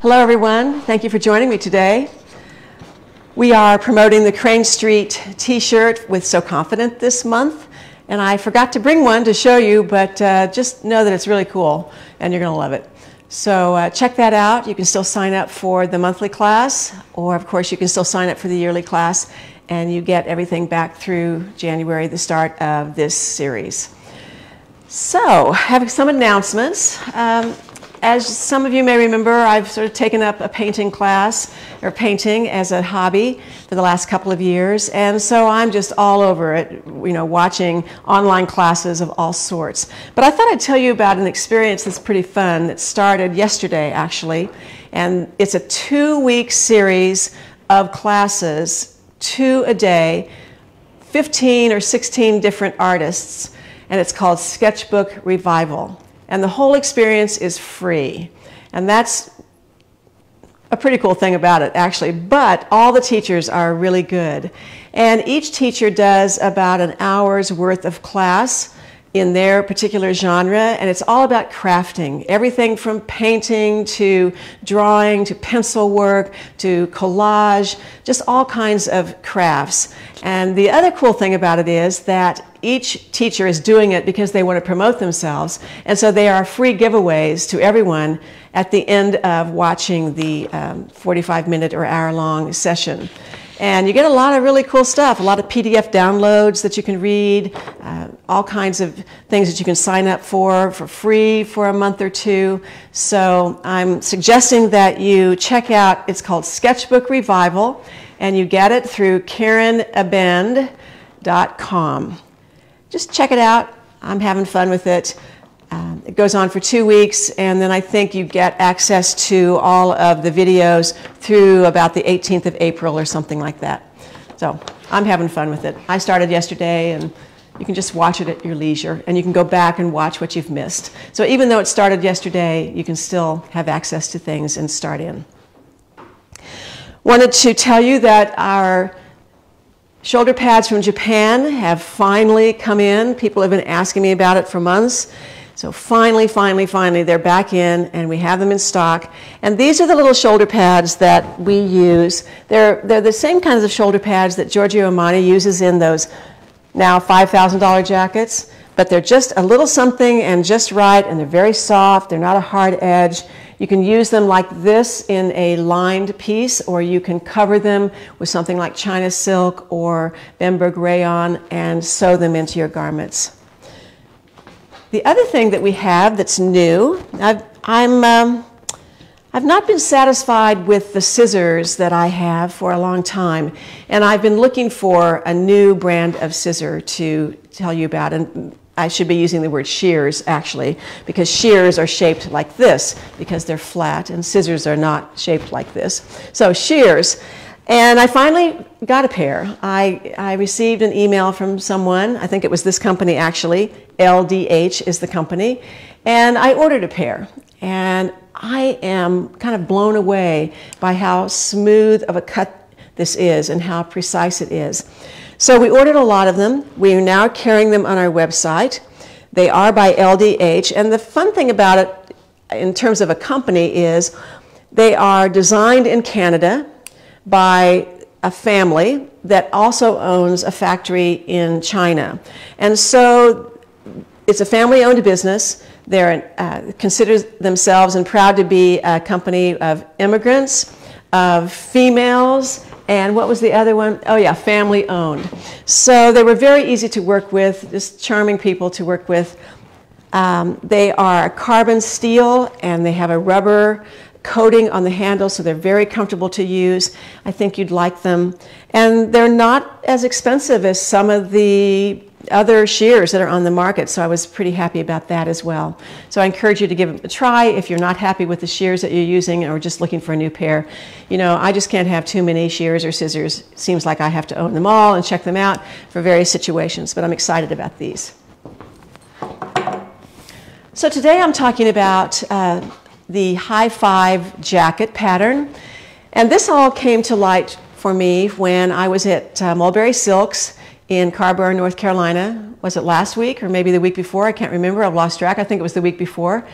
Hello everyone, thank you for joining me today. We are promoting the Crane Street t-shirt with So Confident this month, and I forgot to bring one to show you, but just know that it's really cool and you're going to love it. So check that out. You can still sign up for the monthly class, or of course you can still sign up for the yearly class, and you get everything back through January, the start of this series. So, having some announcements. As some of you may remember, I've sort of taken up a painting class, or painting as a hobby for the last couple of years, and so I'm just all over it, watching online classes of all sorts. But I thought I'd tell you about an experience that's pretty fun that started yesterday, actually, and it's a 2-week series of classes, 2 a day, 15 or 16 different artists, and it's called Sketchbook Revival. And the whole experience is free. And that's a pretty cool thing about it, actually. But all the teachers are really good. And each teacher does about an hour's worth of class in their particular genre, and it's all about crafting. Everything from painting to drawing to pencil work to collage, just all kinds of crafts. And the other cool thing about it is that each teacher is doing it because they want to promote themselves, and so they are free giveaways to everyone at the end of watching the 45-minute or hour-long session. And you get a lot of really cool stuff, a lot of PDF downloads that you can read, all kinds of things that you can sign up for free for a month or two. So I'm suggesting that you check out, it's called Sketchbook Revival, and you get it through KarenAbend.com. Just check it out. I'm having fun with it. It goes on for 2 weeks, and then I think you get access to all of the videos through about the 18th of April or something like that. So I'm having fun with it. I started yesterday, and you can just watch it at your leisure, and you can go back and watch what you've missed. So even though it started yesterday, you can still have access to things and start in. Wanted to tell you that our shoulder pads from Japan have finally come in. People have been asking me about it for months. So finally, they're back in, and we have them in stock. And these are the little shoulder pads that we use. They're the same kinds of shoulder pads that Giorgio Armani uses in those now $5,000 jackets, but they're just a little something and just right, and they're very soft. They're not a hard edge. You can use them like this in a lined piece, or you can cover them with something like China silk or Bemberg rayon and sew them into your garments. The other thing that we have that's new, I've not been satisfied with the scissors that I have for a long time, and I've been looking for a new brand of scissor to tell you about. And I should be using the word shears, actually, because shears are shaped like this because they're flat, and scissors are not shaped like this. So shears. And I finally got a pair. I received an email from someone, I think it was this company actually, LDH is the company, and I ordered a pair. And I am kind of blown away by how smooth of a cut this is and how precise it is. So we ordered a lot of them. We are now carrying them on our website. They are by LDH, and the fun thing about it in terms of a company is they are designed in Canada by a family that also owns a factory in China. And so it's a family-owned business. They consider themselves and proud to be a company of immigrants, of females, and what was the other one? Oh yeah, family-owned. So they were very easy to work with, just charming people to work with. They are carbon steel, and they have a rubber coating on the handle, so they're very comfortable to use. I think you'd like them. And they're not as expensive as some of the other shears that are on the market, so I was pretty happy about that as well. So I encourage you to give them a try if you're not happy with the shears that you're using or just looking for a new pair. I just can't have too many shears or scissors. It seems like I have to own them all and check them out for various situations, but I'm excited about these. So today I'm talking about the high five jacket pattern, and this all came to light for me when I was at Mulberry Silks in Carborough, North Carolina. Was it last week or maybe the week before? I can't remember. I've lost track. I think it was the week before.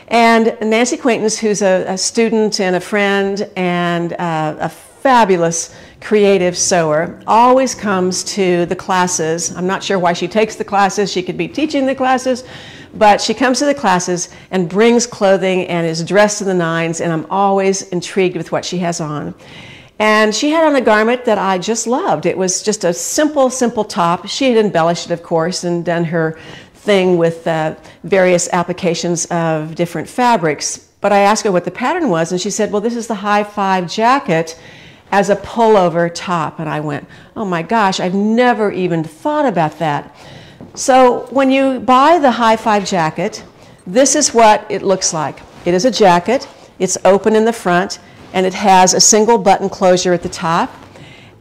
And Nancy Quaintance, who's a student and a friend and a fabulous creative sewer, always comes to the classes. I'm not sure why she takes the classes. She could be teaching the classes, but she comes to the classes and brings clothing and is dressed to the nines, and I'm always intrigued with what she has on. And she had on a garment that I just loved. It was just a simple, simple top. She had embellished it, of course, and done her thing with various applications of different fabrics. But I asked her what the pattern was, and she said, well, this is the High Five jacket as a pullover top. And I went, oh my gosh, I've never even thought about that. So when you buy the High Five jacket, this is what it looks like. It is a jacket. It's open in the front, and it has a single button closure at the top.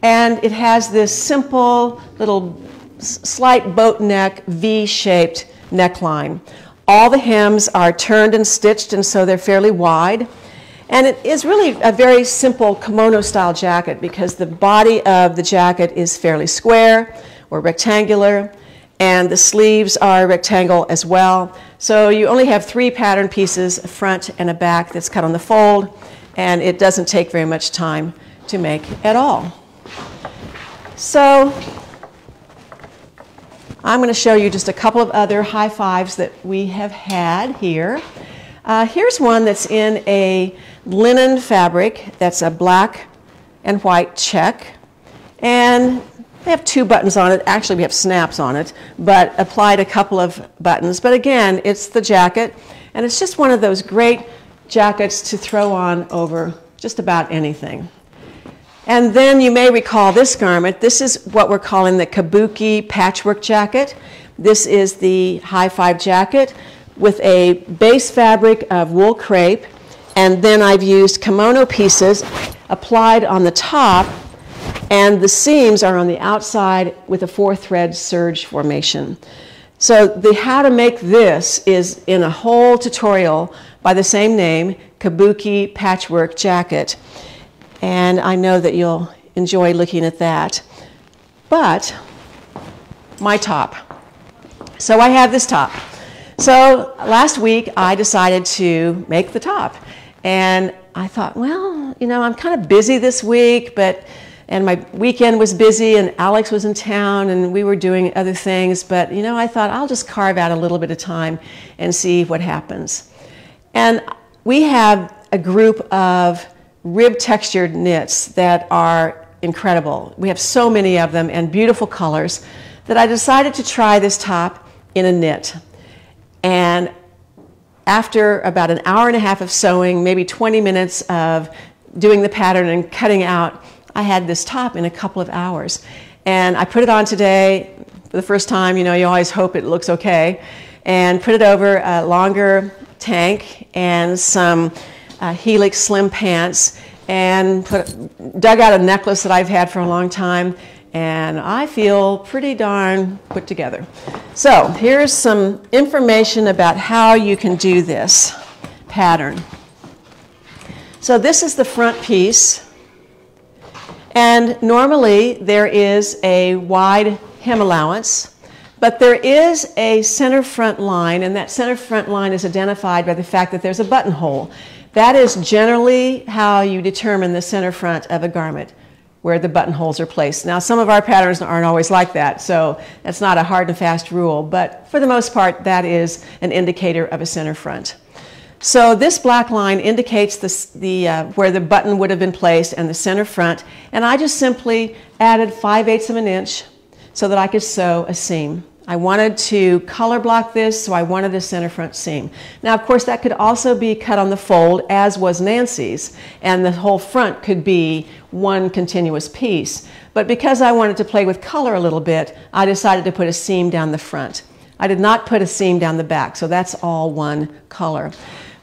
And it has this simple little slight boat neck V-shaped neckline. All the hems are turned and stitched, and so they're fairly wide. And it is really a very simple kimono-style jacket because the body of the jacket is fairly square or rectangular, and the sleeves are rectangle as well. So you only have 3 pattern pieces, a front and a back that's cut on the fold, and it doesn't take very much time to make at all. So I'm going to show you just a couple of other high fives that we have had here. Here's one that's in a linen fabric that's a black and white check, and they have 2 buttons on it. Actually, we have snaps on it, but applied a couple of buttons. But again, it's the jacket, and it's just one of those great jackets to throw on over just about anything. And then you may recall this garment. This is what we're calling the kabuki patchwork jacket. This is the High Five jacket with a base fabric of wool crepe, and then I've used kimono pieces applied on the top, and the seams are on the outside with a 4-thread serge formation. So the how to make this is in a whole tutorial by the same name, Kabuki Patchwork Jacket. And I know that you'll enjoy looking at that. But my top. So I have this top. So last week I decided to make the top. And I thought, well, you know, I'm kind of busy this week, and my weekend was busy, and Alex was in town, and we were doing other things. But, you know, I thought I'll just carve out a little bit of time and see what happens. And we have a group of rib textured knits that are incredible. We have so many of them and beautiful colors that I decided to try this top in a knit. And after about an hour and a half of sewing, maybe 20 minutes of doing the pattern and cutting out, I had this top in a couple of hours. And I put it on today for the first time. You know, you always hope it looks okay. And put it over a longer tank and some Helix slim pants, and dug out a necklace that I've had for a long time, and I feel pretty darn put together. So here's some information about how you can do this pattern. So this is the front piece, and normally there is a wide hem allowance, but there is a center front line, and that center front line is identified by the fact that there's a buttonhole. That is generally how you determine the center front of a garment, where the buttonholes are placed. Now, some of our patterns aren't always like that, so that's not a hard and fast rule, but for the most part, that is an indicator of a center front. So this black line indicates where the button would have been placed and the center front, and I just simply added 5/8 of an inch so that I could sew a seam. I wanted to color block this, so I wanted a center front seam. Now, of course, that could also be cut on the fold, as was Nancy's, and the whole front could be one continuous piece. But because I wanted to play with color a little bit, I decided to put a seam down the front. I did not put a seam down the back, so that's all one color.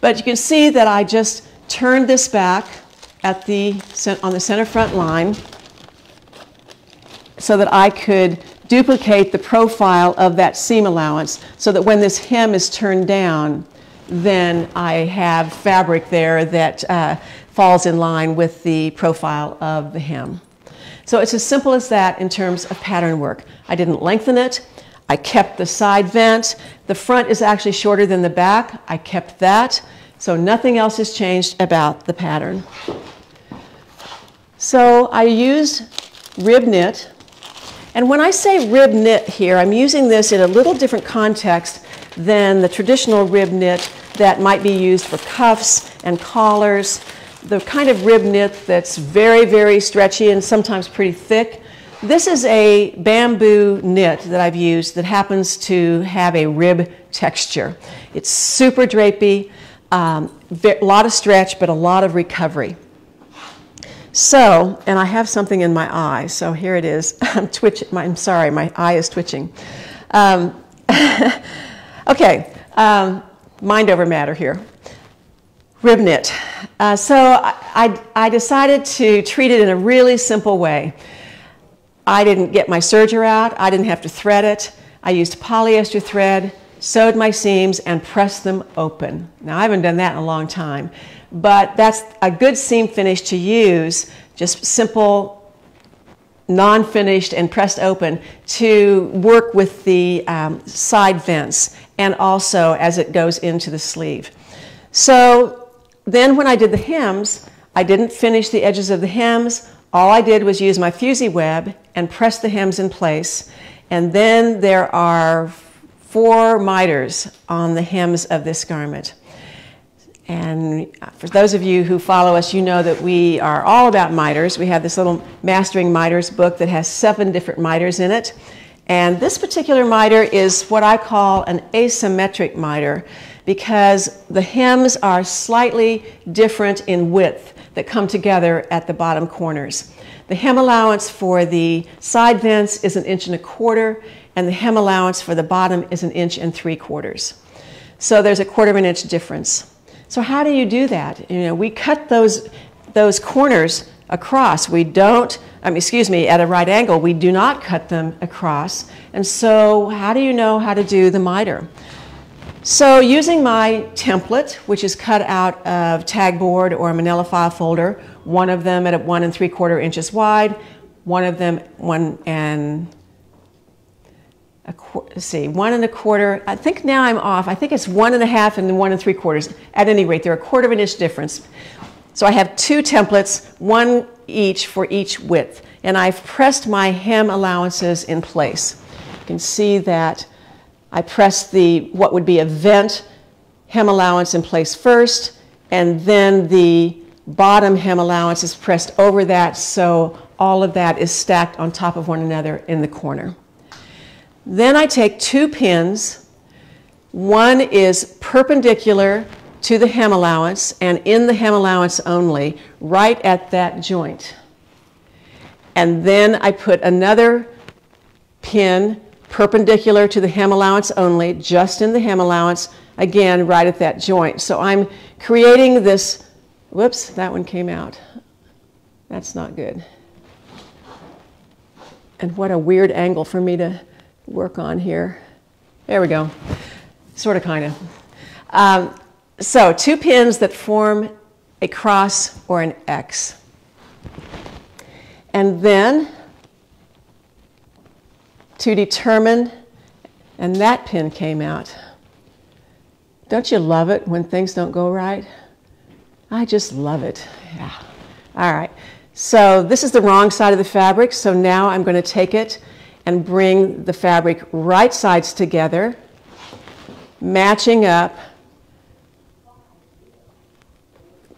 But you can see that I just turned this back on the center front line so that I could duplicate the profile of that seam allowance, so that when this hem is turned down, then I have fabric there that falls in line with the profile of the hem. So it's as simple as that in terms of pattern work. I didn't lengthen it. I kept the side vent. The front is actually shorter than the back. I kept that. So nothing else has changed about the pattern. So I used rib knit. And when I say rib knit here, I'm using this in a little different context than the traditional rib knit that might be used for cuffs and collars. The kind of rib knit that's very, very stretchy and sometimes pretty thick. This is a bamboo knit that I've used that happens to have a rib texture. It's super drapey, a lot of stretch, but a lot of recovery. So, and I have something in my eye, so here it is. I'm sorry, my eye is twitching. Okay, mind over matter here. Rib knit. So I decided to treat it in a really simple way. I didn't get my serger out. I didn't have to thread it. I used polyester thread, sewed my seams, and pressed them open. Now, I haven't done that in a long time, but that's a good seam finish to use, just simple, non-finished and pressed open to work with the side vents and also as it goes into the sleeve. So then when I did the hems, I didn't finish the edges of the hems. All I did was use my fusee web and press the hems in place. And then there are 4 miters on the hems of this garment. And for those of you who follow us, you know that we are all about miters. We have this little Mastering Miters book that has 7 different miters in it. And this particular miter is what I call an asymmetric miter because the hems are slightly different in width that come together at the bottom corners. The hem allowance for the side vents is 1.25 inches, and the hem allowance for the bottom is 1.75 inches. So there's a 1/4 inch difference. So how do you do that? You know, we cut those corners across. We don't, at a right angle. We do not cut them across. And so how do you know how to do the miter? So using my template, which is cut out of tag board or a manila file folder, one of them at 1 3/4 inches wide, one of them 1 1.25. I think now I'm off. I think it's 1.5 and 1 3/4. At any rate, they're a 1/4 inch difference. So I have 2 templates, 1 each for each width. And I've pressed my hem allowances in place. You can see that I pressed what would be a vent hem allowance in place first, and then the bottom hem allowance is pressed over that, so all of that is stacked on top of one another in the corner. Then I take 2 pins. One is perpendicular to the hem allowance and in the hem allowance only, right at that joint. And then I put another pin perpendicular to the hem allowance only, just in the hem allowance, again, right at that joint. So I'm creating this, whoops, that one came out. That's not good. And what a weird angle for me to work on here. There we go. Sort of, kind of. So 2 pins that form a cross or an X. And then to determine, and that pin came out. Don't you love it when things don't go right? I just love it. Yeah. All right. So this is the wrong side of the fabric, so now I'm going to take it and bring the fabric right sides together, matching up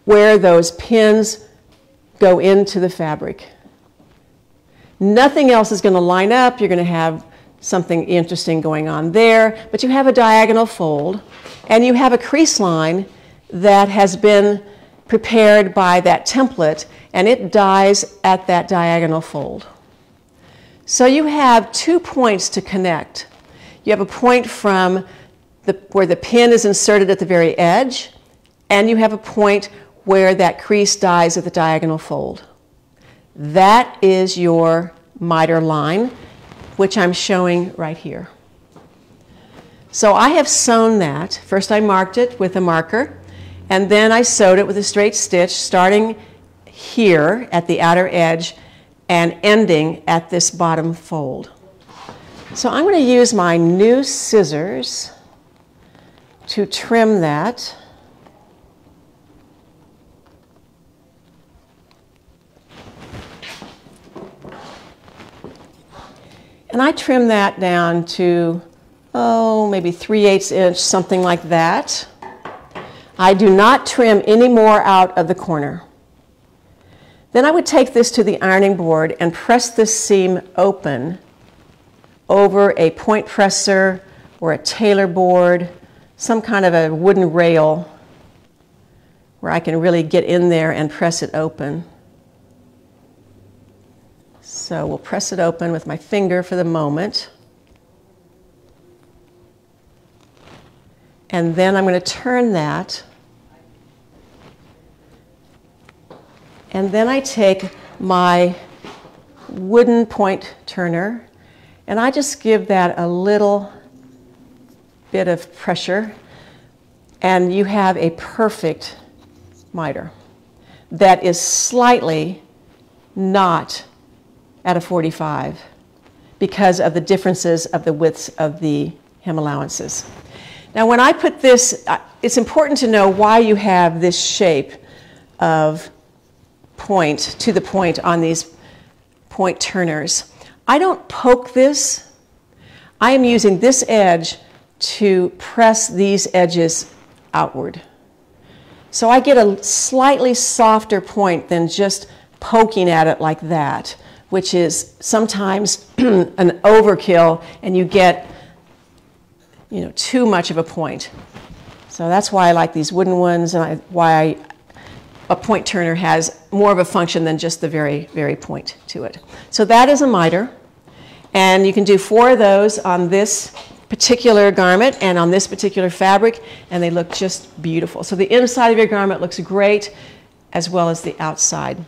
where those pins go into the fabric. Nothing else is going to line up. You're going to have something interesting going on there, but you have a diagonal fold, and you have a crease line that has been prepared by that template, and it dies at that diagonal fold. So you have 2 points to connect. You have a point from where the pin is inserted at the very edge, and you have a point where that crease dies at the diagonal fold. That is your miter line, which I'm showing right here. So I have sewn that. First I marked it with a marker, and then I sewed it with a straight stitch, starting here at the outer edge and ending at this bottom fold. So I'm going to use my new scissors to trim that. And I trim that down to, maybe 3/8 inch, something like that. I do not trim any more out of the corner. Then I would take this to the ironing board and press this seam open over a point presser or a tailor board, some kind of a wooden rail where I can really get in there and press it open. So we'll press it open with my finger for the moment. And then I'm going to turn that. And then I take my wooden point turner and I just give that a little bit of pressure, and you have a perfect miter that is slightly not at a 45 because of the differences of the widths of the hem allowances. Now when I put this, it's important to know why you have this shape of point to the point on these point turners. I don't poke this. I am using this edge to press these edges outward. So I get a slightly softer point than just poking at it like that, which is sometimes an overkill and you get too much of a point. So that's why I like these wooden ones, and why a point turner has more of a function than just the very, very point to it. So that is a miter, and you can do 4 of those on this particular garment and on this particular fabric, and they look just beautiful. So the inside of your garment looks great, as well as the outside.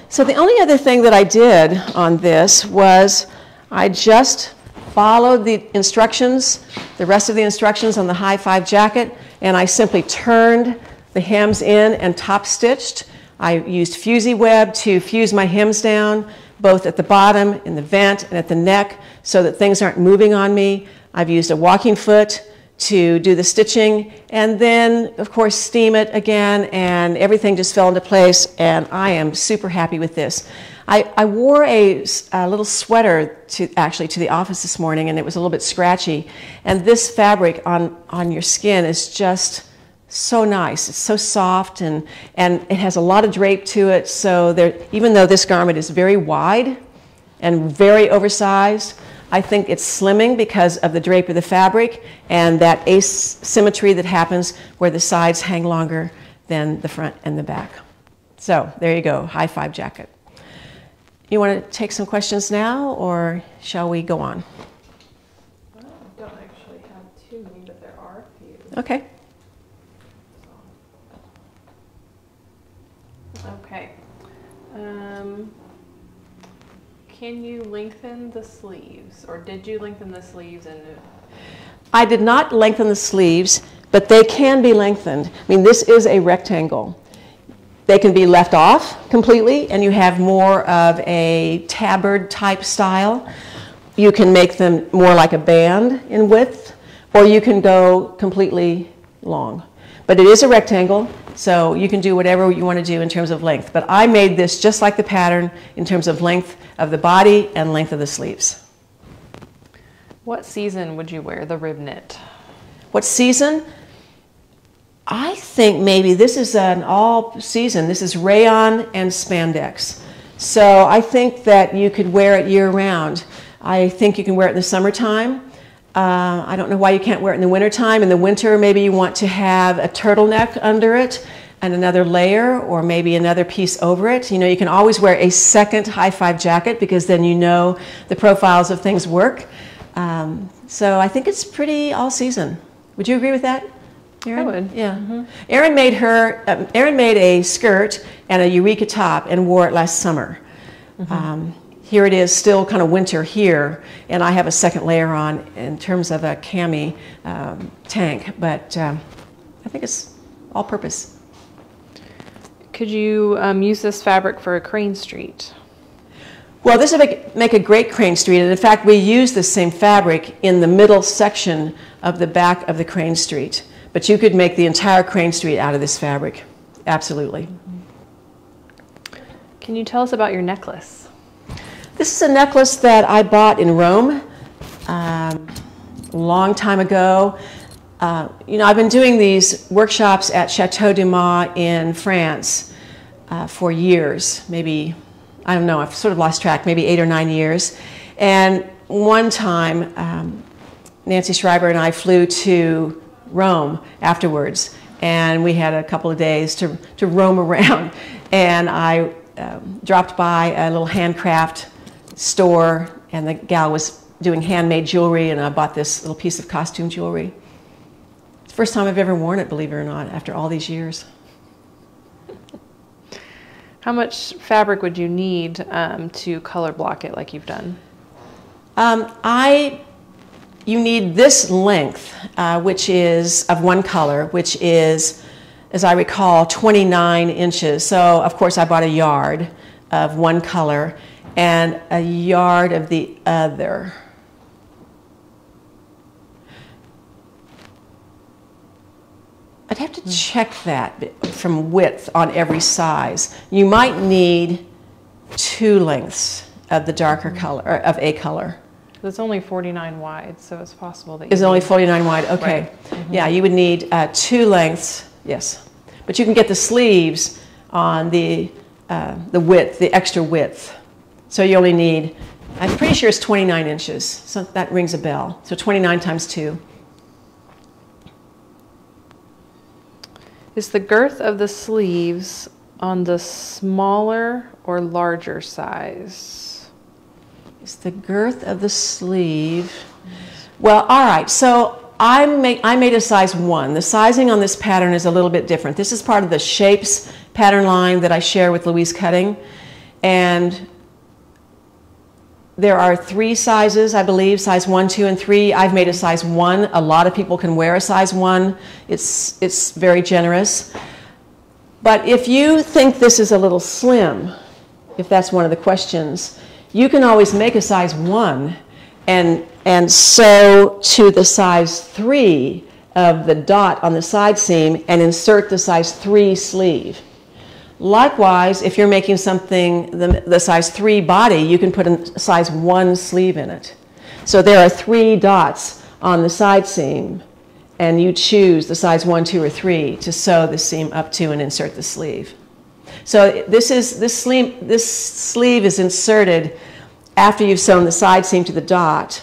So the only other thing that I did on this was I just followed the instructions, the rest of the instructions on the high 5 jacket, and I simply turned the hems in and top stitched. I used fusee web to fuse my hems down, both at the bottom, in the vent, and at the neck, so that things aren't moving on me. I've used a walking foot to do the stitching, and then of course steam it again, and everything just fell into place, and I am super happy with this. I wore a little sweater to the office this morning, and it was a little bit scratchy, and this fabric on your skin is just so nice. It's so soft, and it has a lot of drape to it, so even though this garment is very wide and very oversized, I think it's slimming because of the drape of the fabric and that asymmetry that happens where the sides hang longer than the front and the back. So there you go, high 5 jacket. You want to take some questions now, or shall we go on? Well, I don't actually have too many, but there are a few. Okay. Okay. Can you lengthen the sleeves, or did you lengthen the sleeves? I did not lengthen the sleeves, but they can be lengthened. I mean, this is a rectangle. They can be left off completely, and you have more of a tabard type style. You can make them more like a band in width, or you can go completely long. But it is a rectangle, so you can do whatever you want to do in terms of length. But I made this just like the pattern in terms of length of the body and length of the sleeves. What season would you wear the rib knit? What season? I think maybe this is an all season. This is rayon and spandex. So I think that you could wear it year round. I think you can wear it in the summertime. I don't know why you can't wear it in the wintertime. In the winter, maybe you want to have a turtleneck under it and another layer, or maybe another piece over it. You know, you can always wear a second high 5 jacket, because then you know the profiles of things work. So I think it's pretty all season. Would you agree with that, Erin? I would. Yeah. Mm-hmm. Erin made a skirt and a Eureka top and wore it last summer. Mm-hmm. Here it is, still kind of winter here, and I have a second layer on in terms of a cami tank, but I think it's all purpose. Could you use this fabric for a crane street? Well, this would make a great crane street, and in fact, we use the same fabric in the middle section of the back of the crane street. But you could make the entire crane street out of this fabric, absolutely. Can you tell us about your necklace? This is a necklace that I bought in Rome a long time ago. You know, I've been doing these workshops at Chateau Dumas in France for years, maybe, I don't know, I've sort of lost track, maybe 8 or 9 years. And one time, Nancy Schreiber and I flew to Rome afterwards, and we had a couple of days to roam around. And I dropped by a little handcraft store, and the gal was doing handmade jewelry, and I bought this little piece of costume jewelry. It's the first time I've ever worn it, believe it or not, after all these years. How much fabric would you need to color block it like you've done? You need this length, which is of one color, which is, as I recall, 29 inches. So, of course, I bought a yard of one color and a yard of the other. I'd have to check that from width on every size. You might need 2 lengths of the darker color, or of a color. It's only 49 wide, so it's possible that It's only 49 wide, okay. Right. Mm-hmm. Yeah, you would need 2 lengths, yes. But you can get the sleeves on the width, the extra width. So you only need, I'm pretty sure it's 29 inches, so that rings a bell. So 29 times 2. Is the girth of the sleeves on the smaller or larger size? Is the girth of the sleeve? Well, all right, so I made a size 1. The sizing on this pattern is a little bit different. This is part of the shapes pattern line that I share with Louise Cutting. And there are 3 sizes, I believe, size 1, 2, and 3. I've made a size 1. A lot of people can wear a size 1. It's very generous. But if you think this is a little slim, if that's one of the questions, you can always make a size 1 and sew to the size 3 of the dot on the side seam and insert the size 3 sleeve. Likewise, if you're making something the size 3 body, you can put a size 1 sleeve in it. So there are 3 dots on the side seam, and you choose the size 1, 2, or 3 to sew the seam up to and insert the sleeve. So this sleeve is inserted after you've sewn the side seam to the dot,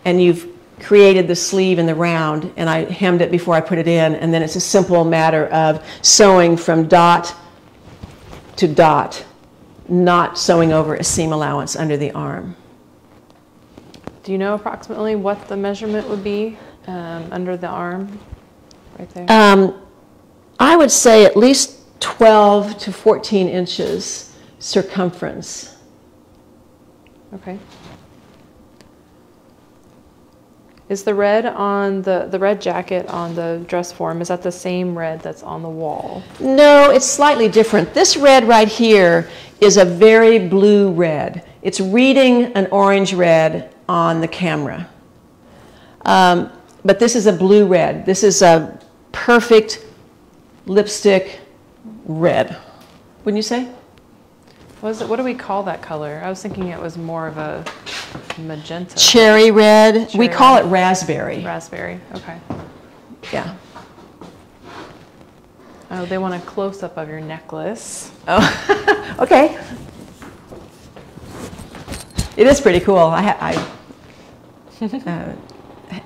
and you've created the sleeve in the round, and I hemmed it before I put it in, and then it's a simple matter of sewing from dot to dot, not sewing over a seam allowance under the arm. Do you know approximately what the measurement would be under the arm right there? I would say at least 12 to 14 inches circumference. Okay. Is the red on the red jacket on the dress form, is that the same red that's on the wall? No, it's slightly different. This red right here is a very blue red. It's reading an orange red on the camera. But this is a blue red. This is a perfect lipstick red. Wouldn't you say? What do we call that color? I was thinking it was more of a magenta. Cherry red. We call it raspberry. Raspberry, okay. Yeah. Oh, they want a close-up of your necklace. Oh, okay. It is pretty cool. I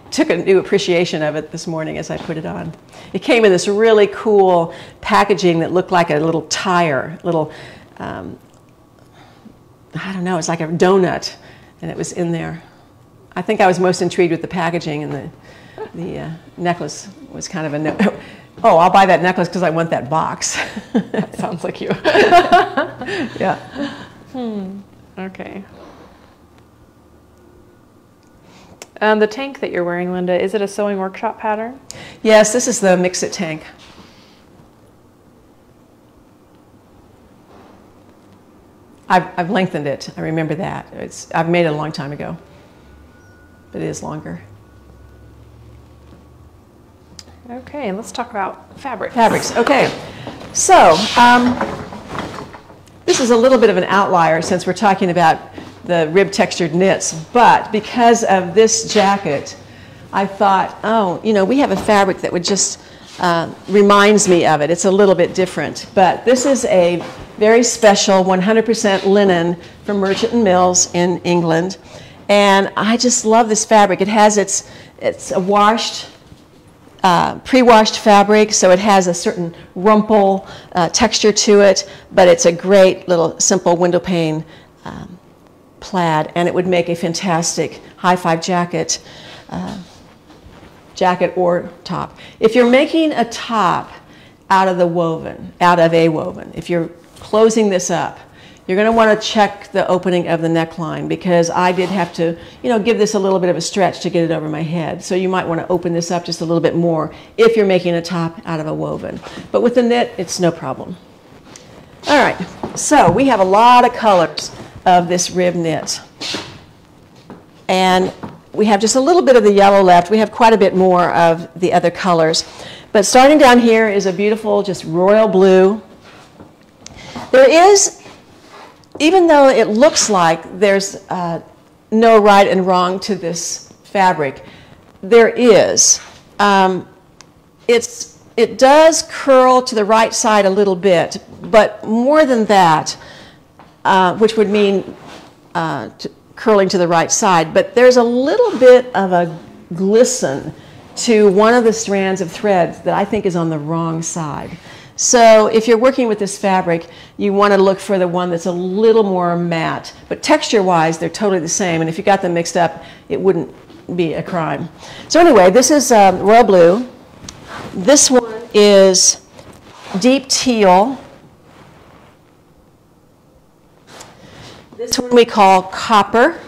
took a new appreciation of it this morning as I put it on. It came in this really cool packaging that looked like a little tire, little, I don't know, it's like a donut, and it was in there. I think I was most intrigued with the packaging, and the necklace was kind of a no. Oh, I'll buy that necklace because I want that box. That sounds like you. Yeah. Okay. The tank that you're wearing, Linda, is it a sewing workshop pattern? Yes, this is the Mix-It tank. I've lengthened it. I remember that. I've made it a long time ago, but it is longer. Okay, let's talk about fabrics. Fabrics, okay. So, this is a little bit of an outlier since we're talking about the rib textured knits, but because of this jacket, I thought, oh, you know, we have a fabric that would just reminds me of it. It's a little bit different, but this is a very special 100% linen from Merchant and Mills in England, and I just love this fabric. It has it's a washed, pre-washed fabric, so it has a certain rumple texture to it, but it's a great little simple window pane plaid, and it would make a fantastic high-five jacket, jacket or top. If you're making a top out of a woven, if you're closing this up, you're going to want to check the opening of the neckline, because I did have to, you know, give this a little bit of a stretch to get it over my head. So you might want to open this up just a little bit more if you're making a top out of a woven. But with the knit, it's no problem. All right, so we have a lot of colors of this rib knit. And we have just a little bit of the yellow left. We have quite a bit more of the other colors. But starting down here is a beautiful, just royal blue. There is, even though it looks like there's no right and wrong to this fabric, there is. It does curl to the right side a little bit, but more than that, which would mean curling to the right side, but there's a little bit of a glisten to one of the strands of threads that I think is on the wrong side. So if you're working with this fabric, you want to look for the one that's a little more matte, but texture-wise, they're totally the same, and if you got them mixed up, it wouldn't be a crime. So anyway, this is royal blue. This one is deep teal. This one we call copper,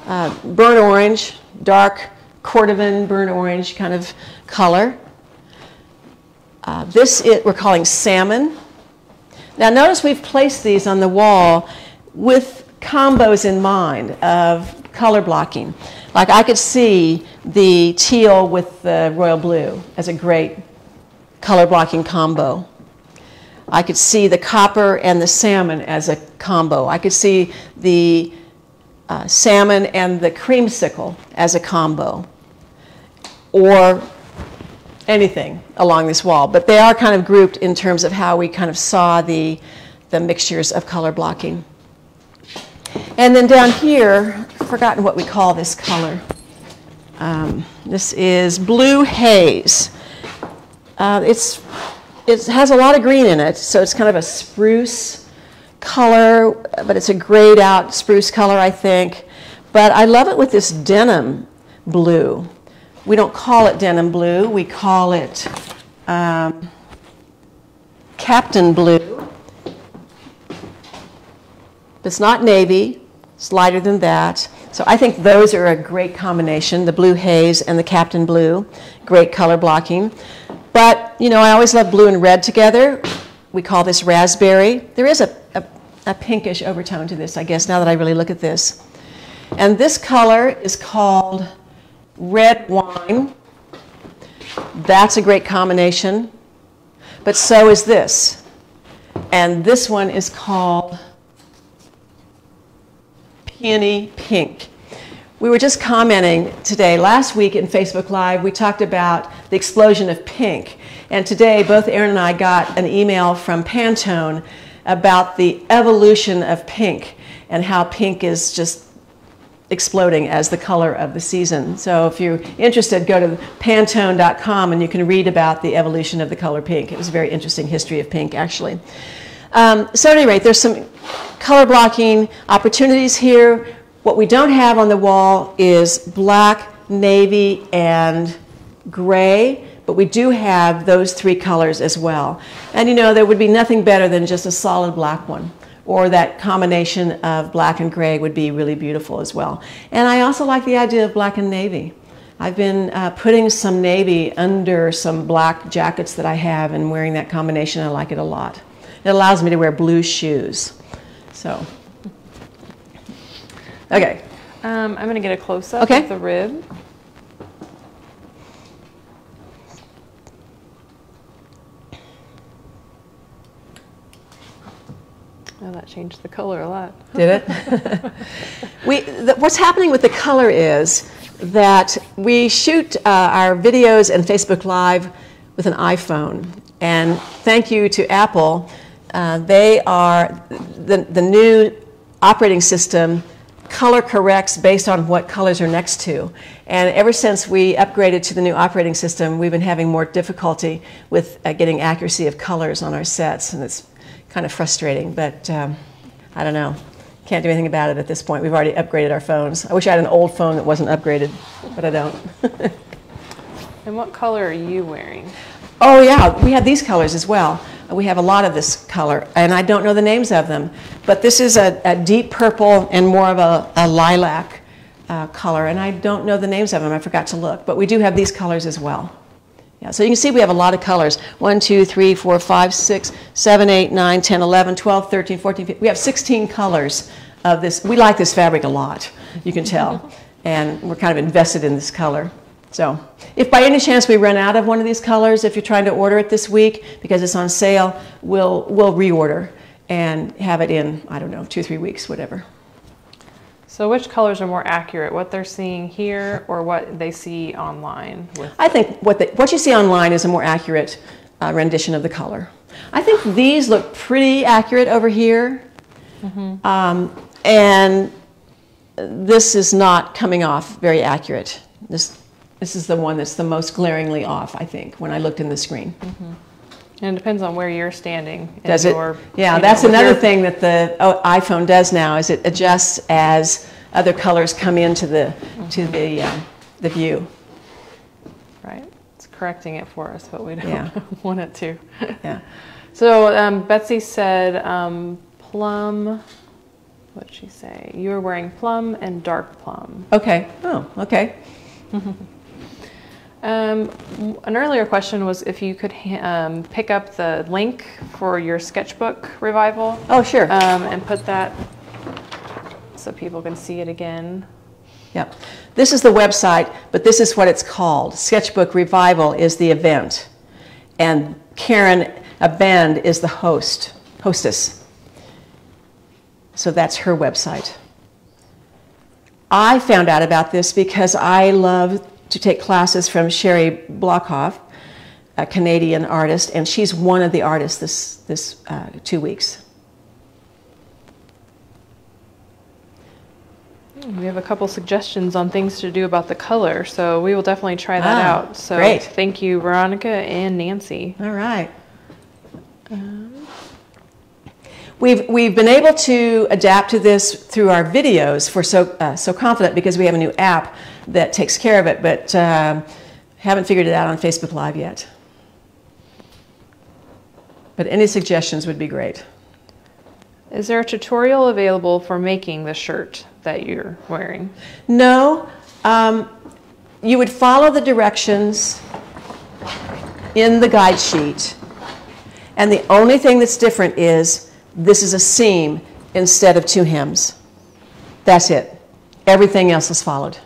burnt orange, dark cordovan burnt orange kind of color. We're calling salmon. Now notice we've placed these on the wall with combos in mind of color blocking. Like I could see the teal with the royal blue as a great color blocking combo. I could see the copper and the salmon as a combo. I could see the salmon and the creamsicle as a combo, or anything along this wall. But they are kind of grouped in terms of how we kind of saw the mixtures of color blocking. And then down here, I've forgotten what we call this color. This is blue haze. It has a lot of green in it, so it's kind of a spruce color, but it's a grayed out spruce color, I think. But I love it with this denim blue. We don't call it denim blue, we call it captain blue. It's not navy, it's lighter than that. So I think those are a great combination, the blue haze and the captain blue, great color blocking. But, you know, I always love blue and red together. We call this raspberry. There is a pinkish overtone to this, I guess, now that I really look at this. And this color is called red wine. That's a great combination. But so is this. And this one is called peony pink. We were just commenting today. Last week in Facebook Live, we talked about the explosion of pink. And today, both Erin and I got an email from Pantone about the evolution of pink and how pink is just exploding as the color of the season. So if you're interested, go to Pantone.com and you can read about the evolution of the color pink. It was a very interesting history of pink, actually. So at any rate, there's some color blocking opportunities here. What we don't have on the wall is black, navy, and gray, but we do have those three colors as well. And you know, there would be nothing better than just a solid black one, or that combination of black and gray would be really beautiful as well. And I also like the idea of black and navy. I've been putting some navy under some black jackets that I have and wearing that combination. I like it a lot. It allows me to wear blue shoes. So, okay. I'm going to get a close-up of the rib. Oh, that changed the color a lot. Did it? What's happening with the color is that we shoot our videos and Facebook Live with an iPhone. And thank you to Apple. They are, the new operating system color corrects based on what colors are next to. And ever since we upgraded to the new operating system, we've been having more difficulty with getting accuracy of colors on our sets. And it's kind of frustrating, but I don't know. Can't do anything about it at this point. We've already upgraded our phones. I wish I had an old phone that wasn't upgraded, but I don't. And what color are you wearing? Oh yeah, we have these colors as well. We have a lot of this color, and I don't know the names of them, but this is a deep purple and more of a lilac color, and I don't know the names of them. I forgot to look, but we do have these colors as well. Yeah, so you can see we have a lot of colors. 1, 2, 3, 4, 5, 6, 7, 8, 9, 10, 11, 12, 13, 14, 15. We have 16 colors of this. We like this fabric a lot, you can tell, and we're kind of invested in this color. So if by any chance we run out of one of these colors, if you're trying to order it this week because it's on sale, we'll reorder and have it in, I don't know, 2 or 3 weeks, whatever. So which colors are more accurate, what they're seeing here or what they see online? I think what you see online is a more accurate rendition of the color. I think these look pretty accurate over here. And this is not coming off very accurate. This is the one that's the most glaringly off, I think, when I looked in the screen. And it depends on where you're standing. Does it? Yeah, that's another thing that the iPhone does now, is it adjusts as other colors come into the view. Right. It's correcting it for us, but we don't want it to. Yeah. So Betsy said plum. What did she say? You were wearing plum and dark plum. Okay. Oh, okay. An earlier question was if you could pick up the link for your Sketchbook Revival. Oh, sure. And put that so people can see it again. Yep. This is the website, but this is what it's called. Sketchbook Revival is the event. And Karen Abend is the hostess. So that's her website. I found out about this because I love to take classes from Sherry Blockhoff, a Canadian artist, and she's one of the artists this 2 weeks. We have a couple suggestions on things to do about the color, so we will definitely try that out. So great. Thank you, Veronica and Nancy. All right. We've been able to adapt to this through our videos for So Confident because we have a new app that takes care of it, but haven't figured it out on Facebook Live yet. But any suggestions would be great. Is there a tutorial available for making the shirt that you're wearing? No. You would follow the directions in the guide sheet, and the only thing that's different is this is a seam instead of 2 hems. That's it. Everything else is followed.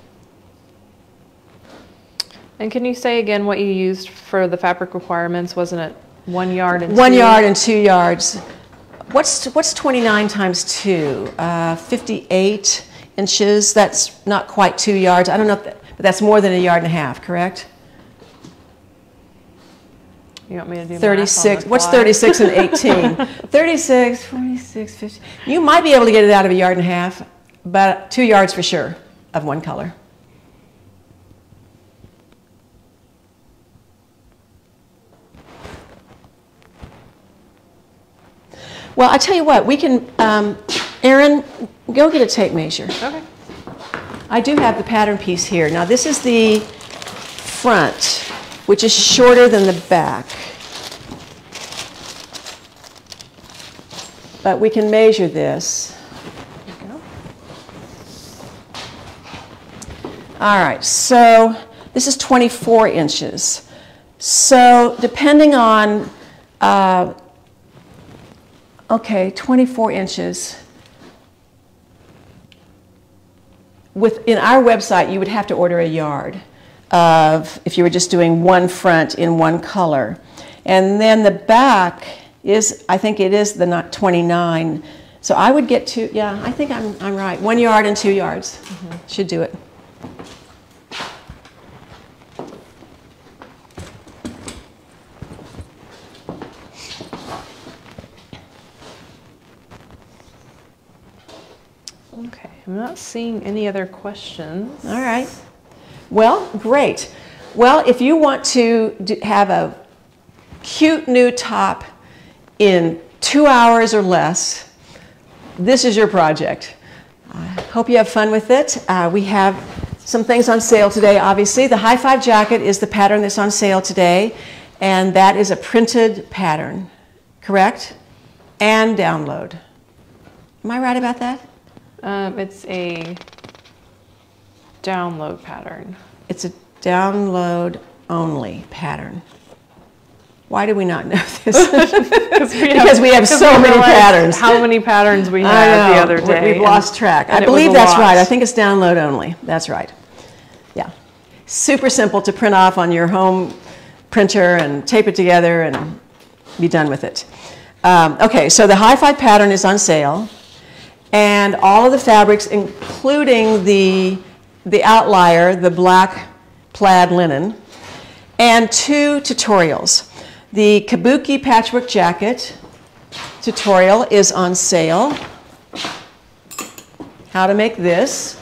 And can you say again what you used for the fabric requirements? Wasn't it 1 yard and 1 yard and 2 yards. What's 29 times 2? 58 inches. That's not quite 2 yards. I don't know, but that's more than 1.5 yards, correct? You want me to do 36. What's 36 and 18? 36, 46, 50. You might be able to get it out of 1.5 yards, but 2 yards for sure of one color. Well, I tell you what, we can, Erin, go get a tape measure. Okay. I do have the pattern piece here. Now this is the front, which is shorter than the back. But we can measure this. There you go. All right, so this is 24 inches. So depending on, okay, 24 inches. within our website, you would have to order a yard of, if you were just doing one front in one color. And then the back is, I think it is the 29. So I would get two, yeah, I think I'm right. 1 yard and 2 yards should do it. Okay, I'm not seeing any other questions. All right. Well, great. Well, if you want to have a cute new top in 2 hours or less, this is your project. I hope you have fun with it. We have some things on sale today, obviously. The High Five jacket is the pattern that's on sale today, and that is a printed pattern, correct? And download. Am I right about that? It's a download pattern. It's a download only pattern. Why do we not know this? Because we have so many patterns. How many patterns we had the other day. We've lost track. I believe that's right. I think it's download only. That's right. Yeah. Super simple to print off on your home printer and tape it together and be done with it. Okay, so the High Five pattern is on sale. And all of the fabrics, including the outlier, the black plaid linen, and 2 tutorials. The Kabuki patchwork jacket tutorial is on sale. How to make this.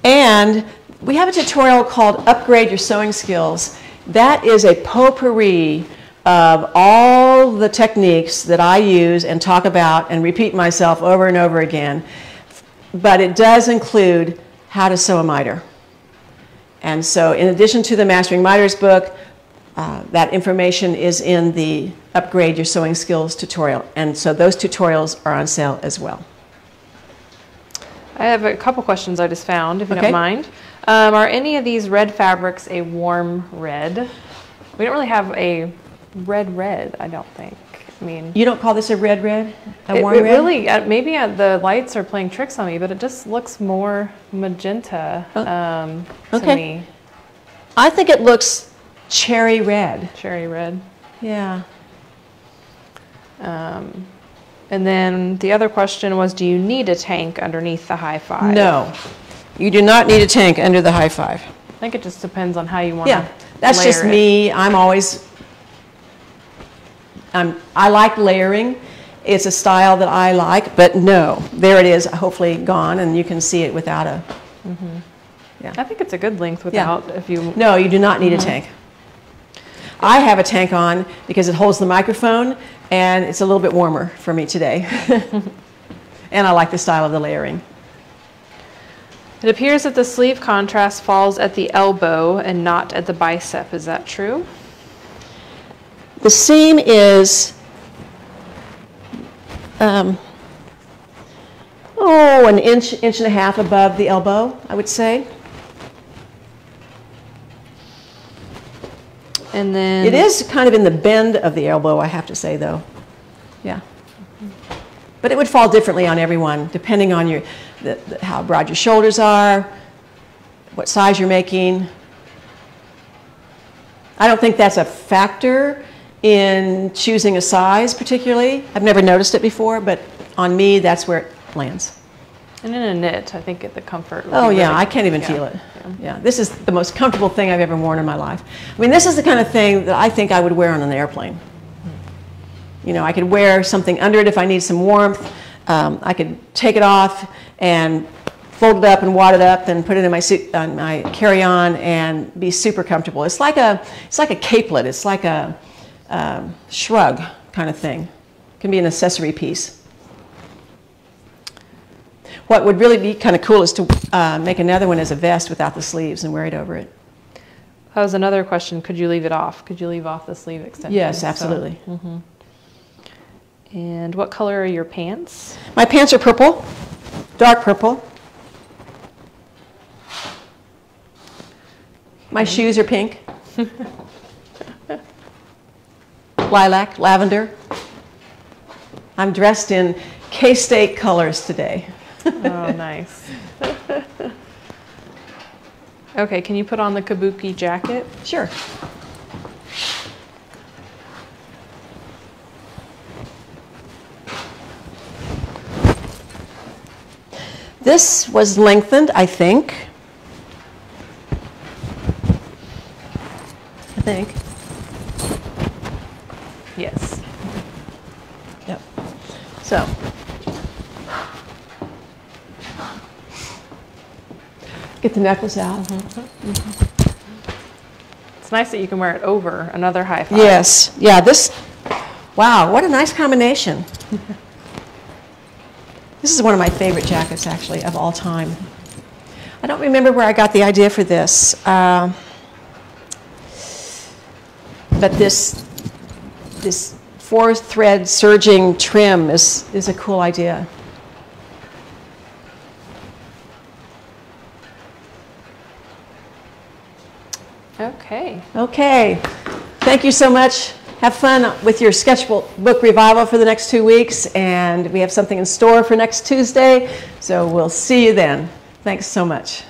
And we have a tutorial called Upgrade Your Sewing Skills. That is a potpourri of all the techniques that I use and talk about and repeat myself over and over again. But it does include how to sew a miter. And so in addition to the Mastering Miters book, that information is in the Upgrade Your Sewing Skills tutorial. And so those tutorials are on sale as well. I have a couple questions I just found, if you don't mind. Are any of these red fabrics a warm red? We don't really have a red, I don't think. I mean, you don't call this a red? A warm red? Really, maybe the lights are playing tricks on me, but it just looks more magenta to me. I think it looks cherry red. Cherry red. Yeah. And then the other question was, do you need a tank underneath the High Five? No, you do not need a tank under the High Five. I think it just depends on how you want to layer it. That's just me. I like layering. It's a style that I like, but no, there it is, hopefully gone, and you can see it without a, I think it's a good length without, if you... No, you do not need a tank. I have a tank on because it holds the microphone, and it's a little bit warmer for me today. And I like the style of the layering. It appears that the sleeve contrast falls at the elbow and not at the bicep. Is that true? The seam is, an inch and a half above the elbow, I would say. And then... It is kind of in the bend of the elbow, I have to say, though. Yeah. But it would fall differently on everyone, depending on how broad your shoulders are, what size you're making. I don't think that's a factor in choosing a size particularly. I've never noticed it before, but on me, that's where it lands. And in a knit, I think the comfort. Oh yeah, I can't even feel it. Yeah, this is the most comfortable thing I've ever worn in my life. I mean, this is the kind of thing that I think I would wear on an airplane. You know, I could wear something under it if I need some warmth. I could take it off and fold it up and wad it up and put it in my suit, on my carry-on, and be super comfortable. It's like a capelet. It's like a shrug kind of thing. It can be an accessory piece. What would really be kind of cool is to make another one as a vest without the sleeves and wear it over it. That was another question. Could you leave it off? Could you leave off the sleeve extension? Yes, absolutely. So, And what color are your pants? My pants are purple, dark purple. My shoes are pink. Lilac, lavender. I'm dressed in K-State colors today. Oh, nice. Okay, can you put on the kabuki jacket? Sure. This was lengthened, I think. Yes. Yep. So. Get the necklace out. It's nice that you can wear it over another high five. Yes. Yeah, this, wow, what a nice combination. This is one of my favorite jackets, actually, of all time. I don't remember where I got the idea for this, but this 4-thread serging trim is a cool idea. Okay. Okay. Thank you so much. Have fun with your Sketchbook Revival for the next 2 weeks, and we have something in store for next Tuesday, so we'll see you then. Thanks so much.